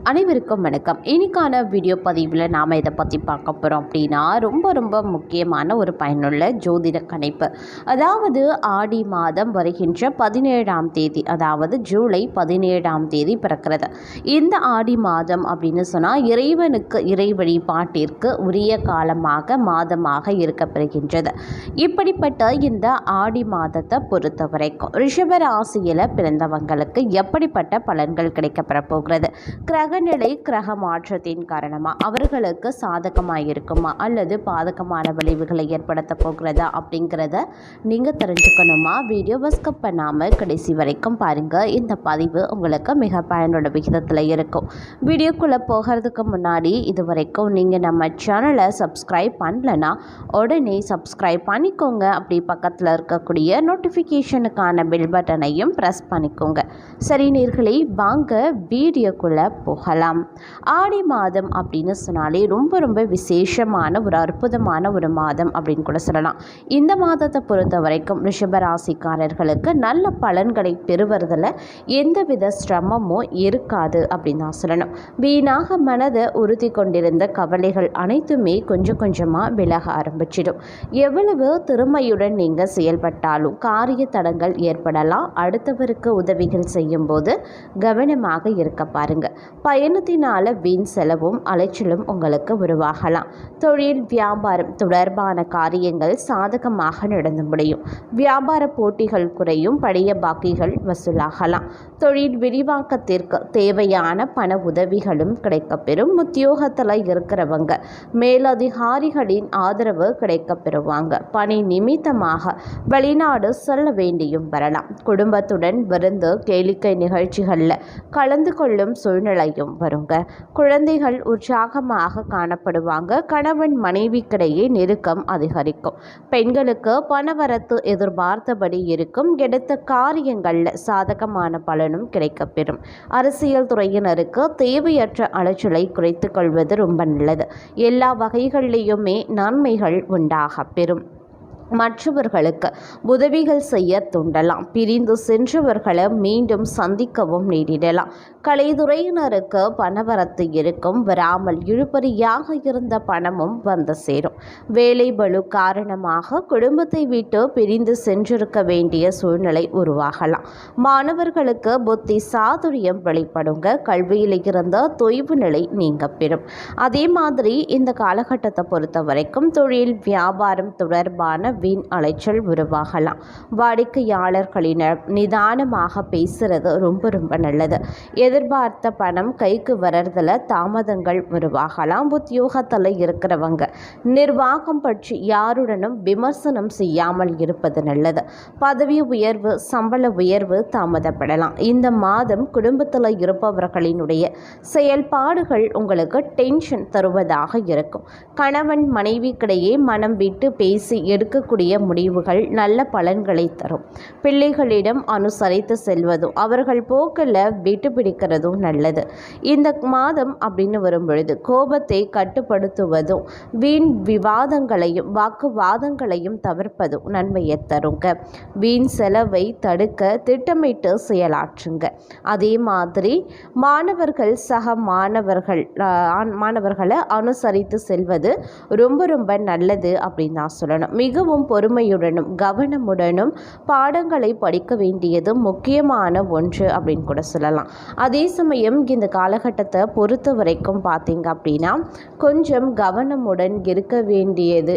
அனைவருக்கும் வணக்கம். இன்னைக்கான வீடியோ பதிவில் நாம் இதை பற்றி பார்க்க போகிறோம் அப்படின்னா ரொம்ப முக்கியமான ஒரு பயனுள்ள ஜோதிட கணிப்பு. அதாவது ஆடி மாதம் வருகின்ற 17ஆம் தேதி, அதாவது ஜூலை 17ஆம் தேதி பிறக்கிறது. இந்த ஆடி மாதம் அப்படின்னு சொன்னால் இறைவனுக்கு இறை வழிபாட்டிற்கு உரிய மாதமாக இருக்கப்பெறுகின்றது. இப்படிப்பட்ட இந்த ஆடி மாதத்தை பொறுத்த வரைக்கும் ரிஷப ராசியில் பிறந்தவங்களுக்கு எப்படிப்பட்ட பலன்கள் கிடைக்கப்பெற போகிறது, கிரகநிலை கிரக மாற்றத்தின் காரணமாக அவர்களுக்கு சாதகமாக இருக்குமா அல்லது பாதகமான விளைவுகளை ஏற்படுத்த போகிறதா அப்படிங்கிறத நீங்கள் தெரிஞ்சுக்கணுமா? வீடியோவை ஸ்கிப் பண்ணாமல் கடைசி வரைக்கும் பாருங்கள். இந்த பதிவு உங்களுக்கு மிக பயனுள்ள விகிதத்தில் இருக்கும். வீடியோக்குள்ளே போகிறதுக்கு முன்னாடி இது வரைக்கும் நீங்கள் நம்ம சேனலை சப்ஸ்கிரைப் பண்ணலன்னா உடனே சப்ஸ்கிரைப் பண்ணிக்கோங்க. அப்படி பக்கத்தில் இருக்கக்கூடிய நோட்டிஃபிகேஷனுக்கான பெல் பட்டனையும் ப்ரெஸ் பண்ணிக்கோங்க. சரி நேயர்களே, வாங்க வீடியோக்குள்ளே போகலாம். ஆடி மாதம் அப்படின்னு சொன்னாலே ரொம்ப விசேஷமான ஒரு அற்புதமான ஒரு மாதம் அப்படின்னு கூட சொல்லலாம். இந்த மாதத்தை பொறுத்த வரைக்கும் ரிஷபராசிக்காரர்களுக்கு நல்ல பலன்களை பெறுவதில் எந்தவித சிரமமும் இருக்காது அப்படின்னு தான் சொல்லணும். வீணாக மனதை உறுதி கொண்டிருந்த கவலைகள் அனைத்துமே கொஞ்சமாக விலக ஆரம்பிச்சிடும். எவ்வளவு திறமையுடன் நீங்கள் செயல்பட்டாலும் காரிய தடங்கள் ஏற்படலாம். அடுத்தவருக்கு உதவிகள் செய்யும் போது கவனமாக இருக்க பாருங்க. பயணத்தினால வீண் செலவும் அலைச்சலும் உங்களுக்கு உருவாகலாம். தொழில் வியாபாரம் தொடர்பான காரியங்கள் சாதகமாக நடந்து முடியும். வியாபார போட்டிகள் குறையும். பழைய பாக்கிகள் வசூலாகலாம். தொழில் விரிவாக்கத்திற்கு தேவையான பண உதவிகளும் கிடைக்கப்பெறும். உத்தியோகத்தில் இருக்கிறவங்க மேலதிகாரிகளின் ஆதரவு கிடைக்கப்பெறுவாங்க. பணி நிமித்தமாக வெளிநாடு செல்ல வேண்டியும் வரலாம். குடும்பத்துடன் விருந்து கேளிக்கை நிகழ்ச்சிகளில் கலந்து கொள்ளும் சூழ்நிலையும் வருங்க. குழந்தைகள் உற்சாகமாக காணப்படுவாங்க. கணவன் மனைவிக்கிடையே நெருக்கம் அதிகரிக்கும். பெண்களுக்கு பணவரத்து எதிர்பார்த்தபடி இருக்கும். எடுத்த காரியங்களில் சாதகமான பலனும் கிடைக்கப்பெறும். அரசியல் துறையினருக்கு தேவையற்ற அலைச்சலை குறைத்துக் கொள்வது ரொம்ப நல்லது. எல்லா வகைகளிலேயுமே நன்மைகள் உண்டாக பெறும். மற்றவர்களுக்கு உதவிகள் செய்ய தூண்டலாம். பிரிந்து சென்றவர்களை மீண்டும் சந்திக்கவும் நேரிடலாம். கலைத்துறையினருக்கு பணவரத்து இருக்கும். வராமல் இழுபறியாக இருந்த பணமும் வந்து சேரும். வேலை பளு காரணமாக குடும்பத்தை விட்டு பிரிந்து சென்றிருக்க வேண்டிய சூழ்நிலை உருவாகலாம். மாணவர்களுக்கு புத்தி சாதுரியம் வெளிப்படுங்க. கல்வியில் இருந்த தொய்வு நிலை நீங்க பெறும். அதே மாதிரி இந்த காலகட்டத்தை பொறுத்த வரைக்கும் தொழில் வியாபாரம் தொடர்பான வீண் அலைச்சல் உருவாகலாம். வாடிக்கையாளர்களினர் நிதானமாக பேசுறது ரொம்ப நல்லது. எதிர்பார்த்த பணம் கைக்கு வர்றதுல தாமதங்கள் உருவாகலாம். உத்தியோகத்தில் இருக்கிறவங்க நிர்வாகம் பற்றி யாருடனும் விமர்சனம் செய்யாமல் இருப்பது நல்லது. பதவி உயர்வு சம்பள உயர்வு தாமதப்படலாம். இந்த மாதம் குடும்பத்தில் இருப்பவர்களினுடைய செயல்பாடுகள் உங்களுக்கு டென்ஷன் தருவதாக இருக்கும். கணவன் மனைவிக்கிடையே மனம் விட்டு பேசி எடுக்கக்கூடிய முடிவுகள் நல்ல பலன்களை தரும். பிள்ளைகளிடம் அனுசரித்து செல்வதும் அவர்கள் போக்கில் விட்டு பிடிக்கிறதும் நல்லது. இந்த மாதம் அப்படின்னு வரும் பொழுது கோபத்தை கட்டுப்படுத்துவதும் வீண் விவாதங்களையும் வாக்குவாதங்களையும் தவிர்ப்பதும் நன்மையை தருங்க. வீண் செலவை தடுக்க திட்டமிட்டு செயலாற்றுங்க. அதே மாதிரி மாணவர்கள் சக மாணவர்களை அனுசரித்து செல்வது ரொம்ப நல்லது அப்படின்னு தான் சொல்லணும். மிகவும் பொறுமையுடனும் கவனமுடனும் பாடங்களை படிக்க வேண்டியது முக்கியமான ஒன்று அப்படின்னு கூட சொல்லலாம். அதே சமயம் இந்த காலகட்டத்தை பொறுத்த வரைக்கும் பார்த்தீங்க அப்படின்னா கொஞ்சம் கவனமுடன் இருக்க வேண்டியது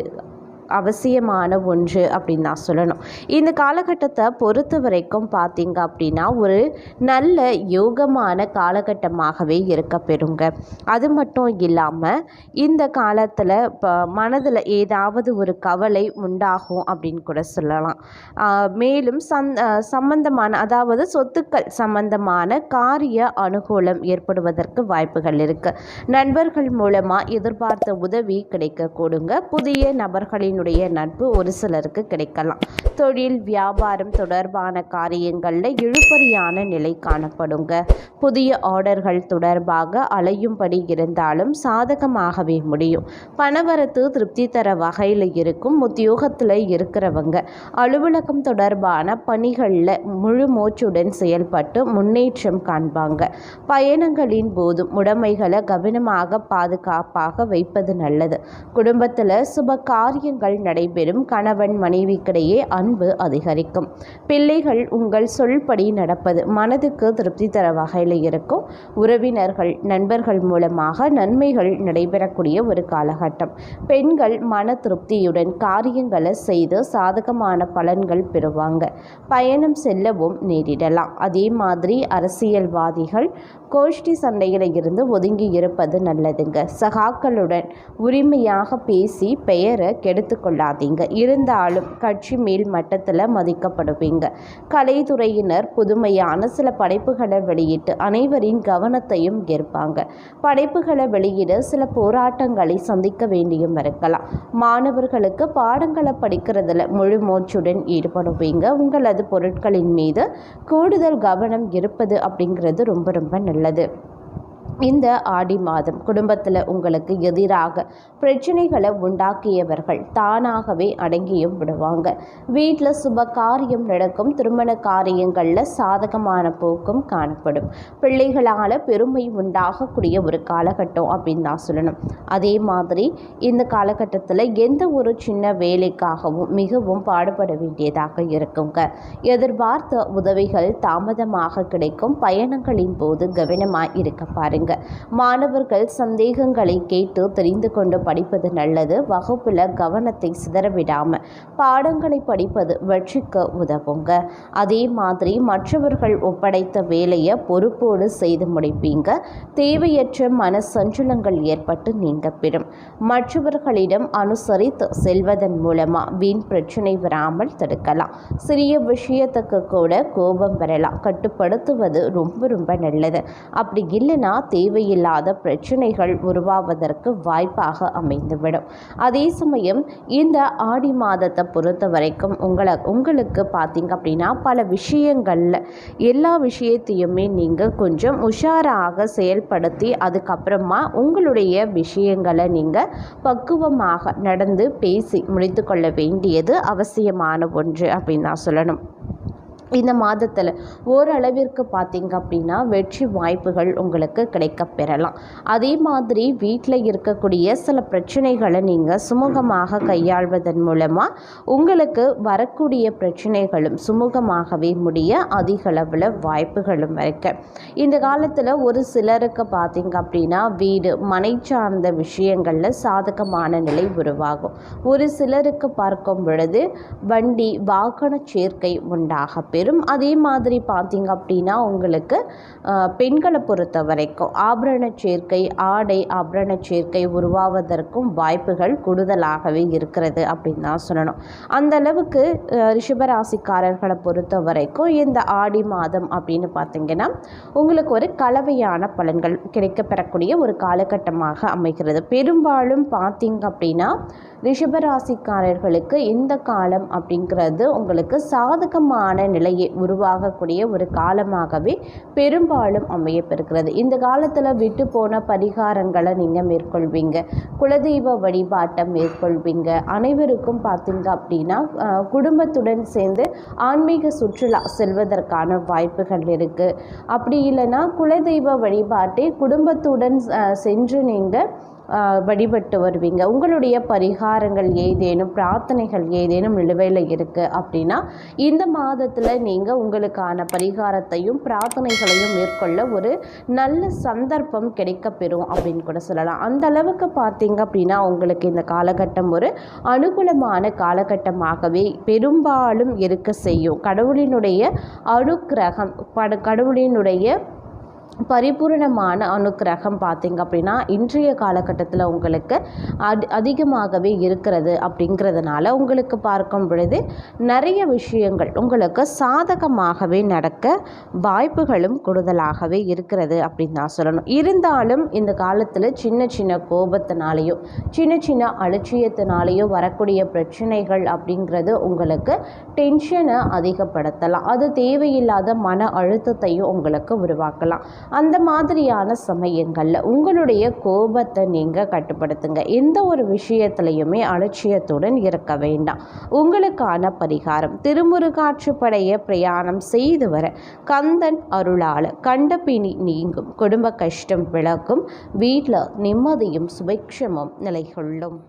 அவசியமான ஒன்று அப்படின்னு நான் சொல்லணும். இந்த காலகட்டத்தை பொறுத்த வரைக்கும் பார்த்தீங்க அப்படின்னா ஒரு நல்ல யோகமான காலகட்டமாகவே இருக்க பெறுங்க. அது மட்டும் இல்லாமல் இந்த காலத்தில் இப்போ மனதில் ஏதாவது ஒரு கவலை உண்டாகும் அப்படின்னு கூட சொல்லலாம். மேலும் சம்பந்தமான அதாவது சொத்துக்கள் சம்பந்தமான காரிய அனுகூலம் ஏற்படுவதற்கு வாய்ப்புகள் இருக்குது. நண்பர்கள் மூலமாக எதிர்பார்த்த உதவி கிடைக்க கூடுங்க. புதிய நபர்களின் கடவுளினுடைய நட்பு ஒரு சிலருக்கு கிடைக்கலாம். தொழில் வியாபாரம் தொடர்பான காரியங்களில் இழுபறியான நிலை காணப்படுங்க. புதிய ஆர்டர்கள் தொடர்பாக அலையும்படி இருந்தாலும் சாதகமாகவே முடியும். பணவரத்து திருப்தி தர வகையில் இருக்கும். உத்தியோகத்தில் இருக்கிறவங்க அலுவலகம் தொடர்பான பணிகளில் முழு மூச்சுடன் செயல்பட்டு முன்னேற்றம் காண்பாங்க. பயணங்களின் போதும் உடைமைகளை கவனமாக பாதுகாப்பாக வைப்பது நல்லது. குடும்பத்தில் சுப காரியங்கள் நடைபெறும். கணவன் மனைவிக்கிடையே அன்பு அதிகரிக்கும். பிள்ளைகள் உங்கள் சொல்படி நடப்பது மனதுக்கு திருப்தி தர வகையில் இருக்கும். உறவினர்கள் நண்பர்கள் மூலமாக நன்மைகள் நடைபெறக்கூடிய ஒரு காலகட்டம். பெண்கள் மன திருப்தியுடன் காரியங்களை செய்து சாதகமான பலன்கள் பெறுவாங்க. பயணம் செல்லவும் நேரிடலாம். அதே மாதிரி அரசியல்வாதிகள் கோஷ்டி சண்டையில் இருந்து ஒதுங்கி இருப்பது நல்லதுங்க. சகாக்களுடன் உரிமையாக பேசி பெயரை கெடுத்து கொள்ளாதீங்க. இருந்தாலும் கட்சி மேல் மட்டத்தில் மதிக்கப்படுவீங்க. கலைத்துறையினர் புதுமையான சில படைப்புகளை வெளியிட்டு அனைவரின் கவனத்தையும் ஈர்ப்பாங்க. படைப்புகளை வெளியிட சில போராட்டங்களை சந்திக்க வேண்டியும் இருக்கலாம். மாணவர்களுக்கு பாடங்களை படிக்கிறதுல முழு மூச்சுடன் ஈடுபடுவீங்க. உங்களது பொருட்களின் மீது கூடுதல் கவனம் இருப்பது அப்படிங்கிறது ரொம்ப ரொம்ப நல்லது. இந்த ஆடி மாதம் குடும்பத்தில் உங்களுக்கு எதிராக பிரச்சனைகளை உண்டாக்கியவர்கள் தானாகவே அடங்கியும் விடுவாங்க. வீட்டில் சுப காரியம் நடக்கும். திருமண காரியங்களில் சாதகமான போக்கும் காணப்படும். பிள்ளைகளால் பெருமை உண்டாகக்கூடிய ஒரு காலகட்டம் அப்படின்னு தான் சொல்லணும். அதே மாதிரி இந்த காலகட்டத்தில் எந்த ஒரு சின்ன வேலைக்காகவும் மிகவும் பாடுபட வேண்டியதாக இருக்குங்க. எதிர்பார்த்த உதவிகள் தாமதமாக கிடைக்கும். பயணங்களின் போது கவனமாக இருக்க பாருங்க. மாணவர்கள் சந்தேகங்களை கேட்டு தெரிந்து கொண்டு படிப்பது நல்லது. வகுப்பில் கவனத்தை சிதறவிடாம பாடங்களை படிப்பது வெற்றிக்கு உதவுங்க. அதே மாதிரி மற்றவர்கள் ஒப்படைத்த வேலையை பொறுப்போடு செய்து முடிப்பீங்க. தேவையற்ற மன சஞ்சலங்கள் ஏற்பட்டு நீங்க பெறும். மற்றவர்களிடம் அனுசரித்து செல்வதன் மூலமா வீண் பிரச்சனை வராமல் தடுக்கலாம். சிறிய விஷயத்துக்கு கூட கோபம் வரலாம். கட்டுப்படுத்துவது ரொம்ப ரொம்ப நல்லது. அப்படி இல்லைன்னா தேவையில்லாத பிரச்சனைகள் உருவாவதற்கு வாய்ப்பாக அமைந்துவிடும். அதே சமயம் இந்த ஆடி மாதத்தை பொறுத்த வரைக்கும் உங்களுக்கு பார்த்தீங்க அப்படின்னா பல விஷயங்களில் எல்லா விஷயத்தையுமே நீங்கள் கொஞ்சம் உஷாராக செயல்படுத்தி அதுக்கப்புறமா உங்களுடைய விஷயங்களை நீங்கள் பக்குவமாக நடந்து பேசி முடித்து கொள்ள வேண்டியது அவசியமான ஒன்று அப்படின்னு தான் சொல்லணும். இந்த மாதத்தில் ஓரளவிற்கு பார்த்திங்க அப்படின்னா வெற்றி வாய்ப்புகள் உங்களுக்கு கிடைக்க பெறலாம். அதே மாதிரி வீட்டில் இருக்கக்கூடிய சில பிரச்சனைகளை நீங்கள் சுமூகமாக கையாள்வதன் மூலமாக உங்களுக்கு வரக்கூடிய பிரச்சனைகளும் சுமூகமாகவே முடிய அதிக அளவில் வாய்ப்புகளும் இருக்கு. இந்த காலத்தில் ஒரு சிலருக்கு பார்த்திங்க அப்படின்னா வீடு மனை சார்ந்த விஷயங்களில் சாதகமான நிலை உருவாகும். ஒரு சிலருக்கு பார்க்கும் பொழுது வண்டி வாகன சேர்க்கை உண்டாக அதே மாதிரி பார்த்தீங்க அப்படின்னா உங்களுக்கு பெண்களை பொறுத்த வரைக்கும் ஆபரண சேர்க்கை ஆடை ஆபரண சேர்க்கை உருவாவதற்கும் வாய்ப்புகள் கூடுதலாகவே இருக்கிறது அப்படின்னு தான் சொல்லணும். அந்த அளவுக்கு ரிஷபராசிக்காரர்களை பொறுத்த வரைக்கும் இந்த ஆடி மாதம் அப்படின்னு பார்த்தீங்கன்னா உங்களுக்கு ஒரு கலவையான பலன்கள் கிடைக்கப்பெறக்கூடிய ஒரு காலகட்டமாக அமைகிறது. பெரும்பாலும் பார்த்தீங்க அப்படின்னா ரிஷபராசிக்காரர்களுக்கு இந்த காலம் அப்படிங்கிறது உங்களுக்கு சாதகமான நிலையை உருவாகக்கூடிய ஒரு காலமாகவே பெரும்பாலும் அமையப்பெறுகிறது. இந்த காலத்தில் விட்டு போன பரிகாரங்களை நீங்கள் மேற்கொள்வீங்க. குலதெய்வ வழிபாட்டை மேற்கொள்வீங்க. அனைவருக்கும் பார்த்தீங்க அப்படின்னா குடும்பத்துடன் சேர்ந்து ஆன்மீக சுற்றுலா செல்வதற்கான வாய்ப்புகள் இருக்குது. அப்படி இல்லைன்னா குலதெய்வ வழிபாட்டை குடும்பத்துடன் சென்று நீங்கள் வழிபட்டு வருவீங்க. உங்களுடைய பரிகாரங்கள் ஏதேனும் பிரார்த்தனைகள் ஏதேனும் நிலுவையில் இருக்குது அப்படின்னா இந்த மாதத்தில் நீங்கள் உங்களுக்கான பரிகாரத்தையும் பிரார்த்தனைகளையும் மேற்கொள்ள ஒரு நல்ல சந்தர்ப்பம் கிடைக்கப்பெறும் அப்படின்னு கூட சொல்லலாம். அந்த அளவுக்கு பார்த்தீங்க அப்படின்னா உங்களுக்கு இந்த காலகட்டம் ஒரு அனுகூலமான காலகட்டமாகவே பெரும்பாலும் இருக்க செய்யும். கடவுளினுடைய அனுக்கிரகம் கடவுளினுடைய பரிபூரணமான அனுக்கிரகம் பார்த்திங்க அப்படின்னா இன்றைய காலகட்டத்தில் உங்களுக்கு அதிகமாகவே இருக்கிறது. அப்படிங்கிறதுனால உங்களுக்கு பார்க்கும் பொழுது நிறைய விஷயங்கள் உங்களுக்கு சாதகமாகவே நடக்க வாய்ப்புகளும் கூடுதலாகவே இருக்கிறது அப்படின்னு தான் சொல்லணும். இருந்தாலும் இந்த காலத்தில் சின்ன சின்ன கோபத்தினாலேயோ சின்ன சின்ன அலட்சியத்தினாலேயோ வரக்கூடிய பிரச்சனைகள் அப்படிங்கிறது உங்களுக்கு டென்ஷனை அதிகப்படுத்தலாம். அது தேவையில்லாத மன அழுத்தத்தையும் உங்களுக்கு உருவாக்கலாம். அந்த மாதிரியான சமயங்களில் உங்களுடைய கோபத்தை நீங்கள் கட்டுப்படுத்துங்க. எந்த ஒரு விஷயத்துலையுமே அலட்சியத்துடன் இருக்க வேண்டாம். உங்களுக்கான பரிகாரம் திருமுருகாற்றுப்படைய பிரயாணம் செய்து வர கந்தன் அருளால் கண்ட பிணி நீங்கும், குடும்ப கஷ்டம் விலகும், வீட்டில் நிம்மதியும் சுபிக்ஷமும் நிலைகொள்ளும்.